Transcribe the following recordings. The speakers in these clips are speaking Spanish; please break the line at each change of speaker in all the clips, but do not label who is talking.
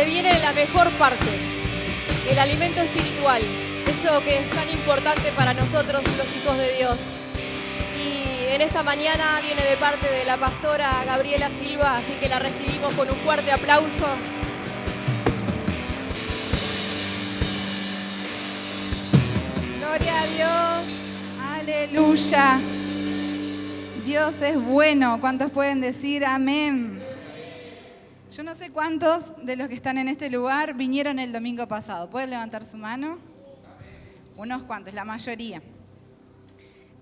se viene la mejor parte, el alimento espiritual, eso que es tan importante para nosotros los hijos de Dios. Y en esta mañana viene de parte de la pastora Gabriela Silva, así que la recibimos con un fuerte aplauso.
Gloria a Dios, aleluya. Dios es bueno. ¿Cuántos pueden decir amén? Yo no sé cuántos de los que están en este lugar vinieron el domingo pasado. ¿Pueden levantar su mano? Unos cuantos, la mayoría.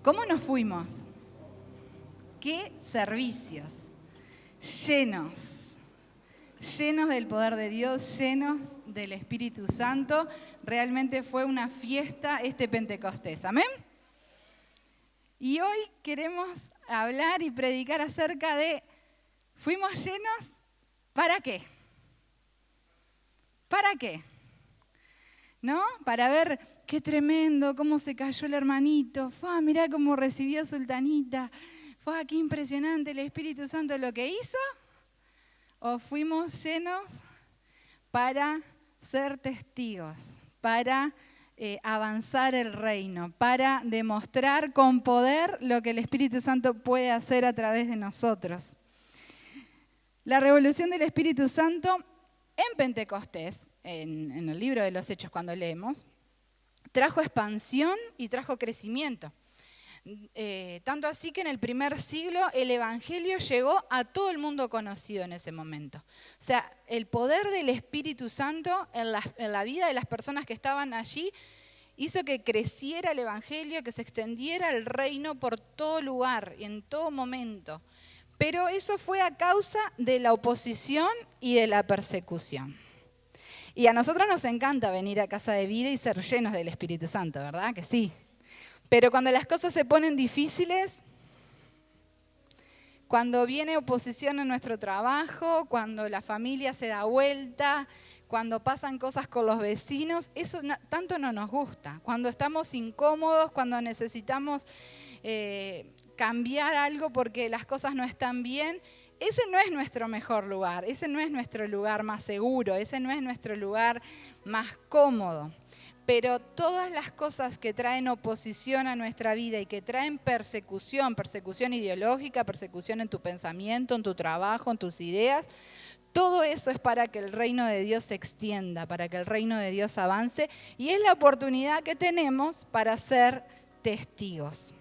¿Cómo nos fuimos? ¿Qué servicios? Llenos del poder de Dios, llenos del Espíritu Santo. Realmente fue una fiesta este Pentecostés. ¿Amén? Y hoy queremos hablar y predicar acerca de, ¿fuimos llenos? ¿Para qué? ¿Para qué? ¿No? Para ver qué tremendo, cómo se cayó el hermanito. Mirá cómo recibió Sultanita. Qué impresionante el Espíritu Santo lo que hizo. ¿O fuimos llenos para ser testigos, para avanzar el reino, para demostrar con poder lo que el Espíritu Santo puede hacer a través de nosotros? La revolución del Espíritu Santo en Pentecostés, en el libro de los Hechos cuando leemos, trajo expansión y trajo crecimiento. Tanto así que en el primer siglo el Evangelio llegó a todo el mundo conocido en ese momento. O sea, el poder del Espíritu Santo en la vida de las personas que estaban allí hizo que creciera el Evangelio, que se extendiera el reino por todo lugar y en todo momento. Pero eso fue a causa de la oposición y de la persecución. Y a nosotros nos encanta venir a Casa de Vida y ser llenos del Espíritu Santo, ¿verdad? Que sí. Pero cuando las cosas se ponen difíciles, cuando viene oposición en nuestro trabajo, cuando la familia se da vuelta, cuando pasan cosas con los vecinos, eso tanto no nos gusta. Cuando estamos incómodos, cuando necesitamos cambiar algo porque las cosas no están bien, ese no es nuestro mejor lugar, ese no es nuestro lugar más seguro, ese no es nuestro lugar más cómodo. Pero todas las cosas que traen oposición a nuestra vida y que traen persecución ideológica, persecución en tu pensamiento, en tu trabajo, en tus ideas, todo eso es para que el reino de Dios se extienda, para que el reino de Dios avance, y es la oportunidad que tenemos para ser testigos.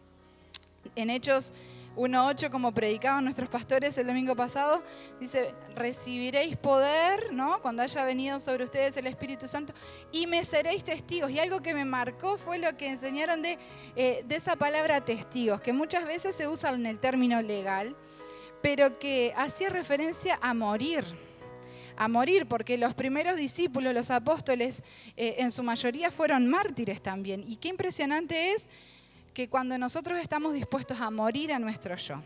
En Hechos 1:8, como predicaban nuestros pastores el domingo pasado, dice, recibiréis poder, ¿no?, cuando haya venido sobre ustedes el Espíritu Santo, y me seréis testigos. Y algo que me marcó fue lo que enseñaron de esa palabra testigos, que muchas veces se usa en el término legal, pero que hacía referencia a morir, porque los primeros discípulos, los apóstoles, en su mayoría fueron mártires también. Y qué impresionante es que cuando nosotros estamos dispuestos a morir a nuestro yo,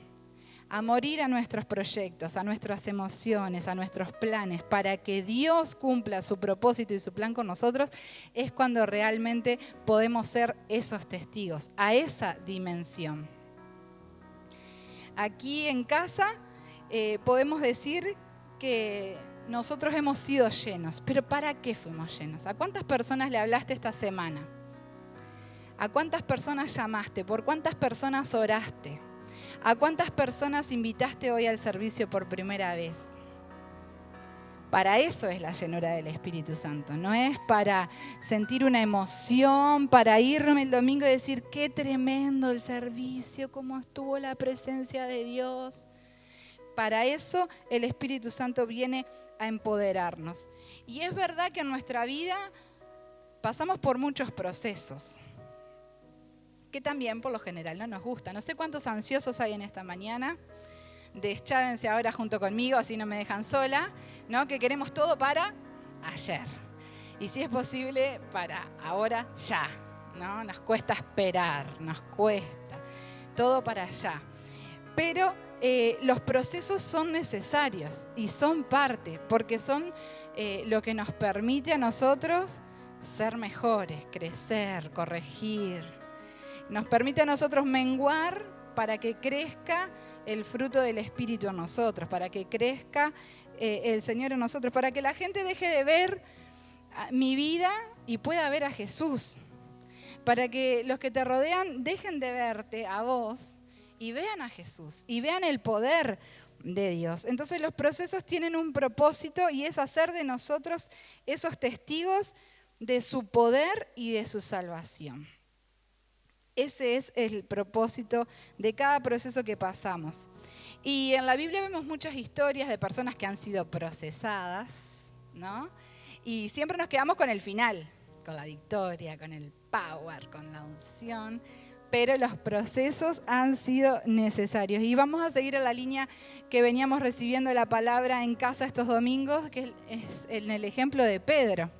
a morir a nuestros proyectos, a nuestras emociones, a nuestros planes, para que Dios cumpla su propósito y su plan con nosotros, es cuando realmente podemos ser esos testigos, a esa dimensión. Aquí en casa podemos decir que nosotros hemos sido llenos, pero ¿para qué fuimos llenos? ¿A cuántas personas le hablaste esta semana? ¿A cuántas personas llamaste? ¿Por cuántas personas oraste? ¿A cuántas personas invitaste hoy al servicio por primera vez? Para eso es la llenura del Espíritu Santo. No es para sentir una emoción, para irme el domingo y decir, qué tremendo el servicio, cómo estuvo la presencia de Dios. Para eso el Espíritu Santo viene a empoderarnos. Y es verdad que en nuestra vida pasamos por muchos procesos, que también por lo general no nos gusta. No sé cuántos ansiosos hay en esta mañana. Deschávense ahora junto conmigo, así no me dejan sola, ¿no? Que queremos todo para ayer. Y si es posible, para ahora ya, ¿no? Nos cuesta esperar, nos cuesta. Todo para allá. Pero los procesos son necesarios y son parte, porque son lo que nos permite a nosotros ser mejores, crecer, corregir. Nos permite a nosotros menguar para que crezca el fruto del Espíritu en nosotros, para que crezca el Señor en nosotros, para que la gente deje de ver mi vida y pueda ver a Jesús. Para que los que te rodean dejen de verte a vos y vean a Jesús y vean el poder de Dios. Entonces los procesos tienen un propósito y es hacer de nosotros esos testigos de su poder y de su salvación. Ese es el propósito de cada proceso que pasamos. Y en la Biblia vemos muchas historias de personas que han sido procesadas, ¿no? Y siempre nos quedamos con el final, con la victoria, con el power, con la unción, pero los procesos han sido necesarios. Y vamos a seguir en la línea que veníamos recibiendo la palabra en casa estos domingos, que es en el ejemplo de Pedro.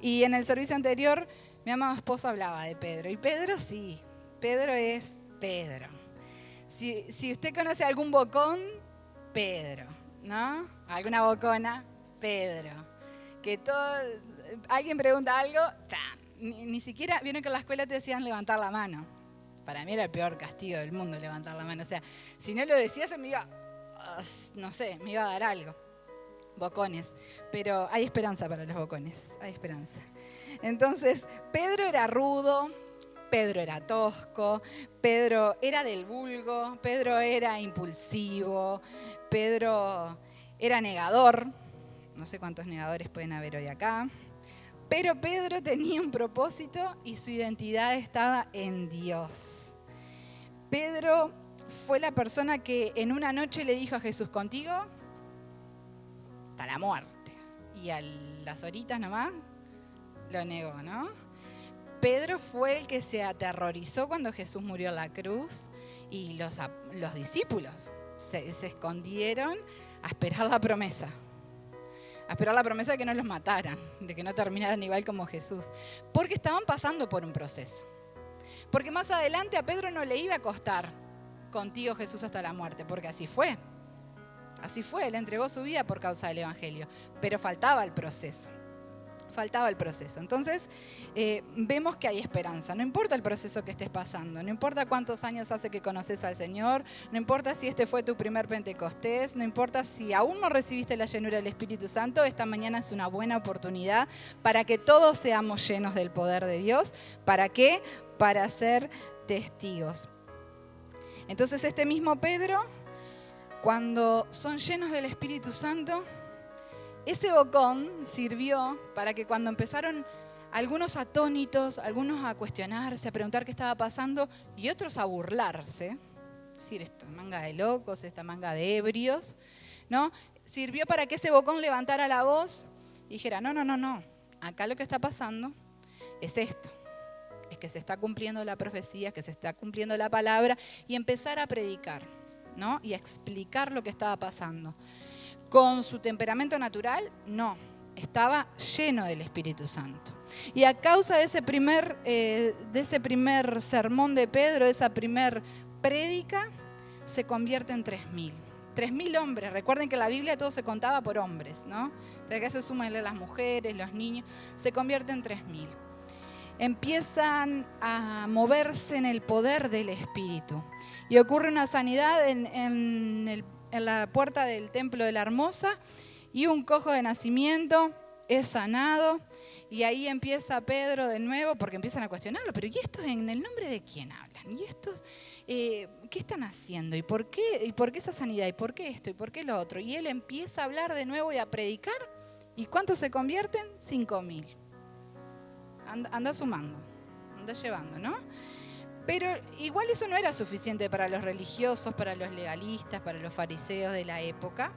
Y en el servicio anterior, mi amado esposo hablaba de Pedro. Y Pedro sí, Pedro es Pedro. Si usted conoce algún bocón, Pedro, ¿no? Alguna bocona, Pedro. Que alguien pregunta algo, ni siquiera, vieron que en la escuela te decían levantar la mano. Para mí era el peor castigo del mundo levantar la mano. O sea, si no lo decías se me iba, no sé, me iba a dar algo. Bocones. Pero hay esperanza para los bocones, hay esperanza. Entonces, Pedro era rudo, Pedro era tosco, Pedro era del vulgo, Pedro era impulsivo, Pedro era negador. No sé cuántos negadores pueden haber hoy acá. Pero Pedro tenía un propósito y su identidad estaba en Dios. Pedro fue la persona que en una noche le dijo a Jesús, contigo hasta la muerte. Y a las horitas nomás lo negó, ¿no? Pedro fue el que se aterrorizó cuando Jesús murió en la cruz y los discípulos se escondieron a esperar la promesa. A esperar la promesa de que no los mataran, de que no terminaran igual como Jesús. Porque estaban pasando por un proceso. Porque más adelante a Pedro no le iba a costar contigo Jesús hasta la muerte, porque así fue. Así fue, él entregó su vida por causa del Evangelio. Pero faltaba el proceso. Faltaba el proceso. Entonces, vemos que hay esperanza. No importa el proceso que estés pasando, no importa cuántos años hace que conoces al Señor, no importa si este fue tu primer Pentecostés, no importa si aún no recibiste la llenura del Espíritu Santo, esta mañana es una buena oportunidad para que todos seamos llenos del poder de Dios. ¿Para qué? Para ser testigos. Entonces, este mismo Pedro, cuando son llenos del Espíritu Santo, ese bocón sirvió para que cuando empezaron algunos atónitos, algunos a cuestionarse, a preguntar qué estaba pasando y otros a burlarse, es decir, esta manga de locos, esta manga de ebrios, ¿no? Sirvió para que ese bocón levantara la voz y dijera, no, acá lo que está pasando es esto, es que se está cumpliendo la profecía, que se está cumpliendo la palabra y empezar a predicar, ¿no? Y a explicar lo que estaba pasando. Con su temperamento natural, no, estaba lleno del Espíritu Santo. Y a causa de ese primer sermón de Pedro, de esa primer prédica, se convierte en 3.000. 3.000 hombres. Recuerden que en la Biblia todo se contaba por hombres, ¿no? Entonces acá se suman las mujeres, los niños, se convierte en 3.000. Empiezan a moverse en el poder del Espíritu. Y ocurre una sanidad en la puerta del templo de la Hermosa y un cojo de nacimiento es sanado y ahí empieza Pedro de nuevo porque empiezan a cuestionarlo, pero ¿y estos en el nombre de quién hablan? ¿Y estos qué están haciendo? ¿Y por qué esa sanidad? ¿Y por qué esto? ¿Y por qué lo otro? Y él empieza a hablar de nuevo y a predicar. ¿Y cuántos se convierten? 5.000. Anda sumando, anda llevando, ¿no? Pero igual eso no era suficiente para los religiosos, para los legalistas, para los fariseos de la época.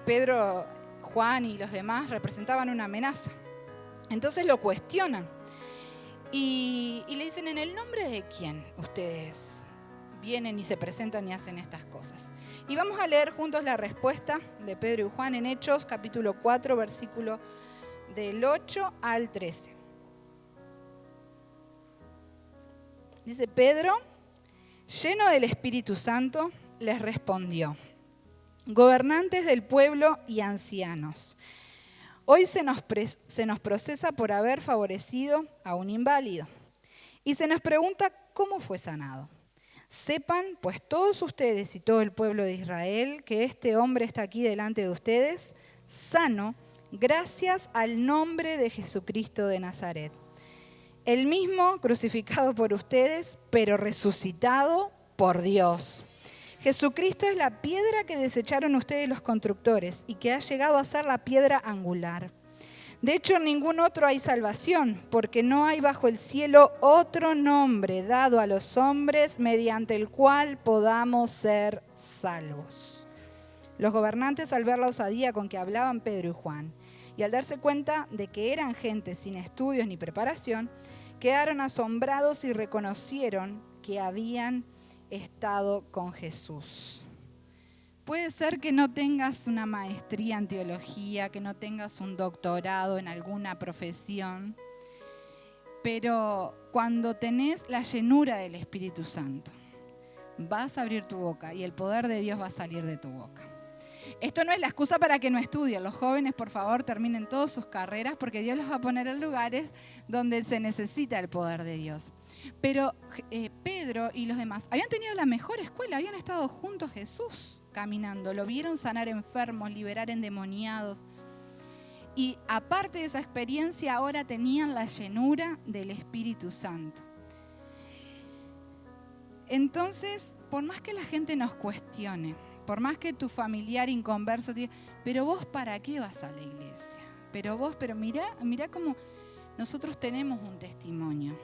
Pedro, Juan y los demás representaban una amenaza. Entonces lo cuestionan y le dicen, ¿en el nombre de quién ustedes vienen y se presentan y hacen estas cosas? Y vamos a leer juntos la respuesta de Pedro y Juan en Hechos, capítulo 4, versículo del 8 al 13. Dice, Pedro, lleno del Espíritu Santo, les respondió, gobernantes del pueblo y ancianos, hoy se nos procesa por haber favorecido a un inválido y se nos pregunta cómo fue sanado. Sepan, pues todos ustedes y todo el pueblo de Israel, que este hombre está aquí delante de ustedes, sano, gracias al nombre de Jesucristo de Nazaret. El mismo crucificado por ustedes, pero resucitado por Dios. Jesucristo es la piedra que desecharon ustedes los constructores y que ha llegado a ser la piedra angular. De hecho, en ningún otro hay salvación, porque no hay bajo el cielo otro nombre dado a los hombres mediante el cual podamos ser salvos. Los gobernantes, al ver la osadía con que hablaban Pedro y Juan, y al darse cuenta de que eran gente sin estudios ni preparación, quedaron asombrados y reconocieron que habían estado con Jesús. Puede ser que no tengas una maestría en teología, que no tengas un doctorado en alguna profesión, pero cuando tenés la llenura del Espíritu Santo, vas a abrir tu boca y el poder de Dios va a salir de tu boca. Esto no es la excusa para que no estudien. Los jóvenes, por favor, terminen todas sus carreras porque Dios los va a poner en lugares donde se necesita el poder de Dios. Pero Pedro y los demás habían tenido la mejor escuela, habían estado junto a Jesús caminando, lo vieron sanar enfermos, liberar endemoniados. Y aparte de esa experiencia, ahora tenían la llenura del Espíritu Santo. Entonces, por más que la gente nos cuestione, por más que tu familiar inconverso te diga, pero vos ¿para qué vas a la iglesia? Pero mirá cómo nosotros tenemos un testimonio.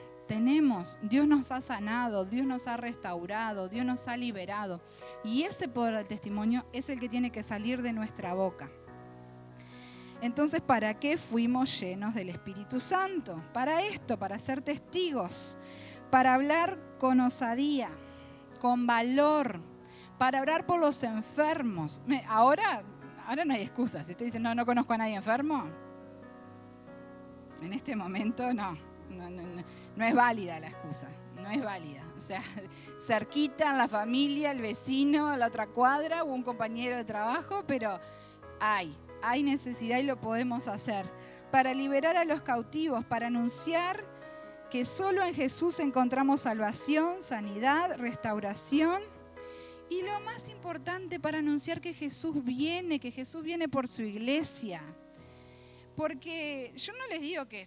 Dios nos ha sanado, Dios nos ha restaurado, Dios nos ha liberado. Y ese poder del testimonio es el que tiene que salir de nuestra boca. Entonces, ¿para qué fuimos llenos del Espíritu Santo? Para esto, para ser testigos, para hablar con osadía, con valor, para orar por los enfermos. Ahora no hay excusa. Si usted dice, no conozco a nadie enfermo, en este momento no es válida la excusa, no es válida. O sea, cerquita en la familia, el vecino, la otra cuadra o un compañero de trabajo, pero hay necesidad y lo podemos hacer. Para liberar a los cautivos, para anunciar que solo en Jesús encontramos salvación, sanidad, restauración. Y lo más importante, para anunciar que Jesús viene por su iglesia. Porque yo no les digo que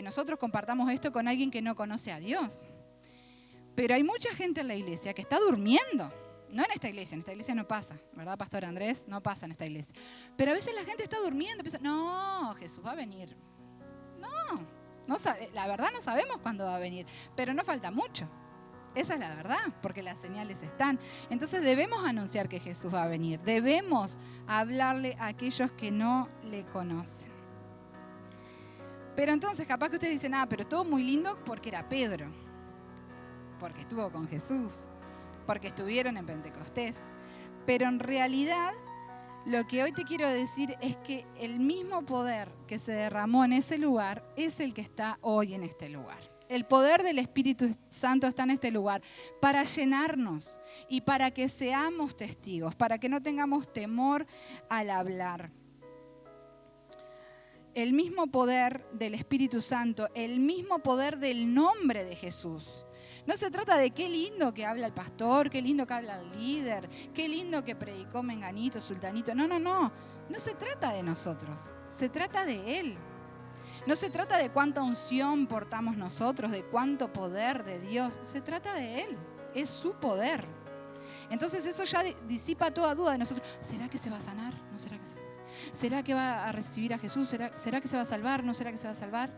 nosotros compartamos esto con alguien que no conoce a Dios. Pero hay mucha gente en la iglesia que está durmiendo. No en esta iglesia no pasa, ¿verdad, Pastor Andrés? No pasa en esta iglesia. Pero a veces la gente está durmiendo y piensa, no, Jesús va a venir. No, la verdad no sabemos cuándo va a venir, pero no falta mucho. Esa es la verdad, porque las señales están. Entonces debemos anunciar que Jesús va a venir. Debemos hablarle a aquellos que no le conocen. Pero entonces capaz que ustedes dicen, pero estuvo muy lindo porque era Pedro. Porque estuvo con Jesús. Porque estuvieron en Pentecostés. Pero en realidad, lo que hoy te quiero decir es que el mismo poder que se derramó en ese lugar es el que está hoy en este lugar. El poder del Espíritu Santo está en este lugar para llenarnos y para que seamos testigos, para que no tengamos temor al hablar. El mismo poder del Espíritu Santo, el mismo poder del nombre de Jesús. No se trata de qué lindo que habla el pastor, qué lindo que habla el líder, qué lindo que predicó menganito, sultanito. No se trata de nosotros, se trata de Él. No se trata de cuánta unción portamos nosotros, de cuánto poder de Dios. Se trata de Él, es su poder. Entonces eso ya disipa toda duda de nosotros. ¿Será que se va a sanar? ¿No será que se va a sanar? ¿Será que va a recibir a Jesús? ¿Será que se va a salvar? ¿No será que se va a salvar?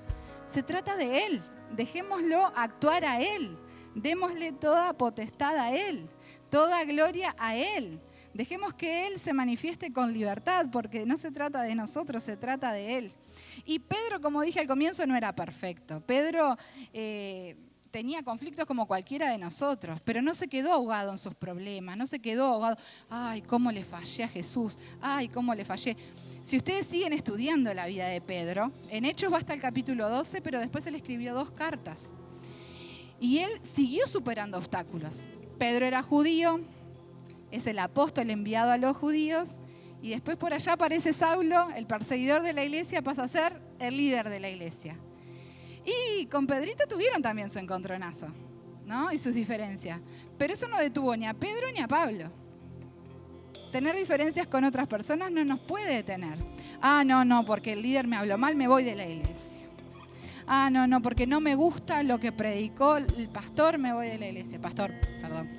Se trata de Él. Dejémoslo actuar a Él. Démosle toda potestad a Él, toda gloria a Él. Dejemos que Él se manifieste con libertad, porque no se trata de nosotros, se trata de Él. Y Pedro, como dije al comienzo, no era perfecto. Pedro tenía conflictos como cualquiera de nosotros, pero no se quedó ahogado en sus problemas, no se quedó ahogado, ay, cómo le fallé a Jesús, ay, cómo le fallé. Si ustedes siguen estudiando la vida de Pedro, en Hechos va hasta el capítulo 12, pero después él escribió 2 cartas. Y él siguió superando obstáculos. Pedro era judío, es el apóstol enviado a los judíos, y después por allá aparece Saulo, el perseguidor de la iglesia, pasa a ser el líder de la iglesia. Y con Pedrito tuvieron también su encontronazo. ¿no? Y sus diferencias. Pero eso no detuvo ni a Pedro ni a Pablo. Tener diferencias con otras personas no nos puede detener. No, porque el líder me habló mal, me voy de la iglesia. No, porque no me gusta lo que predicó el pastor, me voy de la iglesia. Pastor, perdón.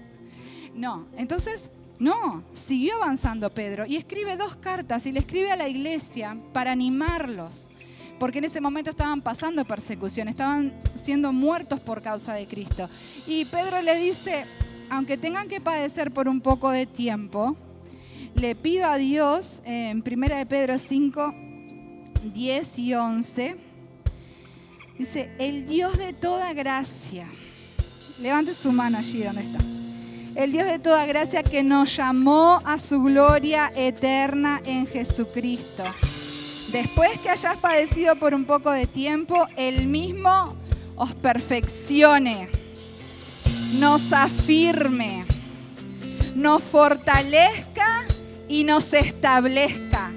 No, entonces, no, siguió avanzando Pedro y escribe 2 cartas y le escribe a la iglesia para animarlos. Porque en ese momento estaban pasando persecución, estaban siendo muertos por causa de Cristo. Y Pedro le dice, aunque tengan que padecer por un poco de tiempo, le pido a Dios, en 1 de Pedro 5, 10 y 11, dice, el Dios de toda gracia, levante su mano allí donde está, el Dios de toda gracia que nos llamó a su gloria eterna en Jesucristo. Después que hayas padecido por un poco de tiempo, Él mismo os perfeccione, nos afirme, nos fortalezca y nos establezca.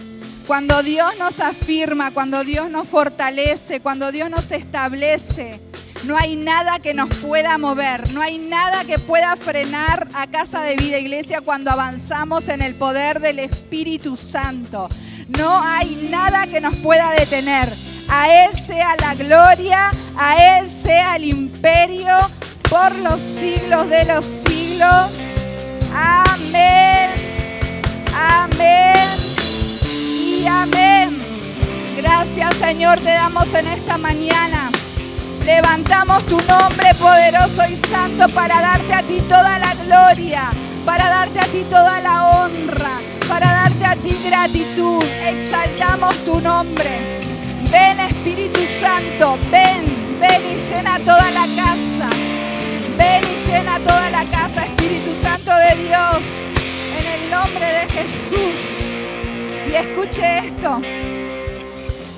Cuando Dios nos afirma, cuando Dios nos fortalece, cuando Dios nos establece, no hay nada que nos pueda mover, no hay nada que pueda frenar a Casa de Vida Iglesia cuando avanzamos en el poder del Espíritu Santo. No hay nada que nos pueda detener. A Él sea la gloria, a Él sea el imperio por los siglos de los siglos. Amén, amén y amén. Gracias, Señor, te damos en esta mañana. Levantamos tu nombre poderoso y santo para darte a ti toda la gloria, para darte a ti toda la honra, para darte a ti gratitud. Exaltamos tu nombre. Ven, Espíritu Santo, ven y llena toda la casa. Ven y llena toda la casa, Espíritu Santo de Dios, en el nombre de Jesús. Y escuche esto.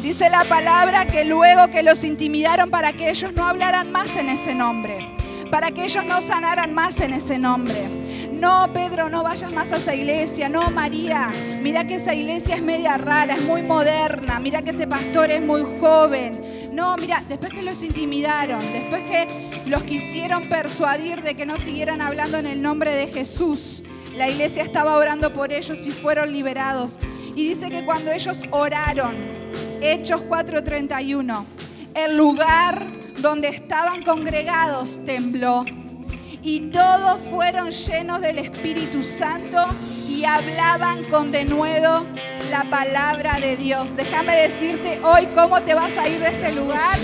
Dice la palabra que luego que los intimidaron para que ellos no hablaran más en ese nombre, para que ellos no sanaran más en ese nombre. No, Pedro, no vayas más a esa iglesia. No, María, mira que esa iglesia es media rara, es muy moderna. Mira que ese pastor es muy joven. No, mira, después que los intimidaron, después que los quisieron persuadir de que no siguieran hablando en el nombre de Jesús, la iglesia estaba orando por ellos y fueron liberados. Y dice que cuando ellos oraron, Hechos 4:31, el lugar donde estaban congregados tembló y todos fueron llenos del Espíritu Santo y hablaban con denuedo la palabra de Dios. Déjame decirte hoy cómo te vas a ir de este lugar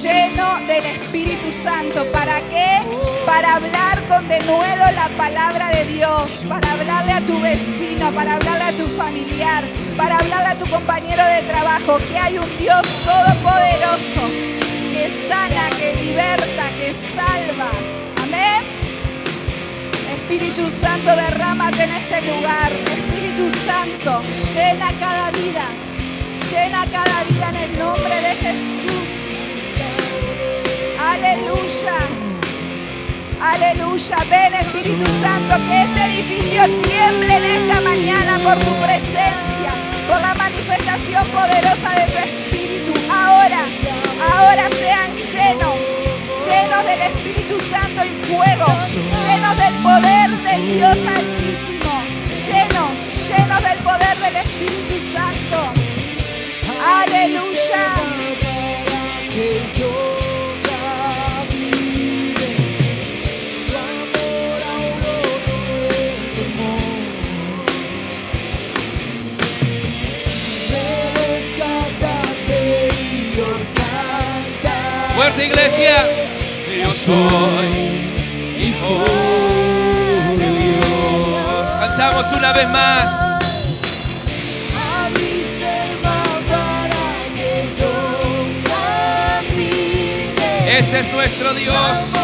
lleno del Espíritu Santo. ¿Para qué? Para hablar con denuedo la palabra de Dios, para hablarle a tu vecino, para hablarle a tu familiar, para hablarle a tu compañero de trabajo, que hay un Dios todopoderoso que sana, que liberta, que salva. Amén. Espíritu Santo, derrámate en este lugar. Espíritu Santo, llena cada vida en el nombre de Jesús. Aleluya, aleluya. Ven, Espíritu Santo, que este edificio tiemble en esta mañana por tu presencia, por la manifestación poderosa de tu Espíritu. Ahora sean llenos del Espíritu Santo y fuego, llenos del poder del Dios Altísimo, llenos del poder del Espíritu Santo. Aleluya.
Fuerte, iglesia. Yo soy hijo de Dios. Cantamos una vez más. Ese es nuestro Dios.